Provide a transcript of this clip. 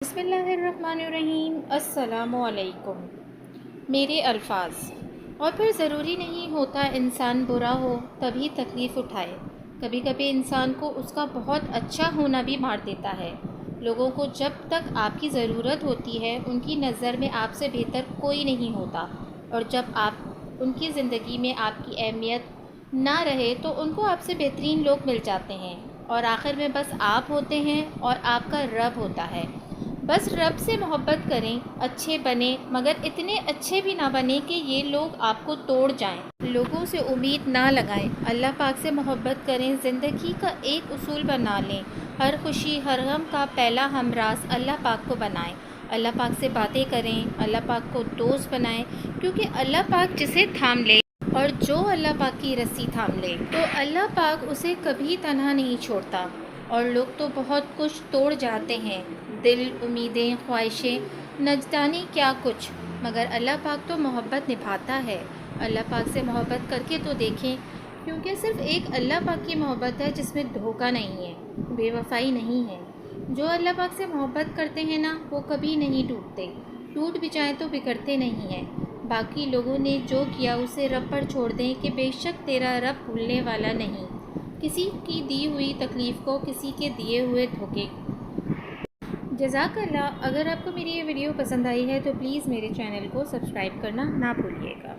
بسم اللہ الرحمن الرحیم۔ السلام علیکم۔ میرے الفاظ اور پھر ضروری نہیں ہوتا انسان برا ہو تبھی تکلیف اٹھائے، کبھی کبھی انسان کو اس کا بہت اچھا ہونا بھی مار دیتا ہے۔ لوگوں کو جب تک آپ کی ضرورت ہوتی ہے ان کی نظر میں آپ سے بہتر کوئی نہیں ہوتا، اور جب آپ ان کی زندگی میں آپ کی اہمیت نہ رہے تو ان کو آپ سے بہترین لوگ مل جاتے ہیں، اور آخر میں بس آپ ہوتے ہیں اور آپ کا رب ہوتا ہے۔ بس رب سے محبت کریں، اچھے بنیں، مگر اتنے اچھے بھی نہ بنیں کہ یہ لوگ آپ کو توڑ جائیں۔ لوگوں سے امید نہ لگائیں، اللہ پاک سے محبت کریں، زندگی کا ایک اصول بنا لیں، ہر خوشی ہر غم کا پہلا ہمراز اللہ پاک کو بنائیں۔ اللہ پاک سے باتیں کریں، اللہ پاک کو دوست بنائیں، کیونکہ اللہ پاک جسے تھام لے اور جو اللہ پاک کی رسی تھام لے تو اللہ پاک اسے کبھی تنہا نہیں چھوڑتا۔ اور لوگ تو بہت کچھ توڑ جاتے ہیں، دل، امیدیں، خواہشیں، نہ جانے کیا کچھ، مگر اللہ پاک تو محبت نبھاتا ہے۔ اللہ پاک سے محبت کر کے تو دیکھیں، کیونکہ صرف ایک اللہ پاک کی محبت ہے جس میں دھوکہ نہیں ہے، بے وفائی نہیں ہے۔ جو اللہ پاک سے محبت کرتے ہیں نا وہ کبھی نہیں ٹوٹتے، ٹوٹ بھی جائیں تو بگڑتے نہیں ہیں۔ باقی لوگوں نے جو کیا اسے رب پر چھوڑ دیں کہ بے شک تیرا رب بھولنے والا نہیں، کسی کی دی ہوئی تکلیف کو، کسی کے دیے ہوئے دھوکے۔ جزاک اللہ۔ اگر آپ کو میری یہ ویڈیو پسند آئی ہے تو پلیز میرے چینل کو سبسکرائب کرنا نہ بھولیے گا۔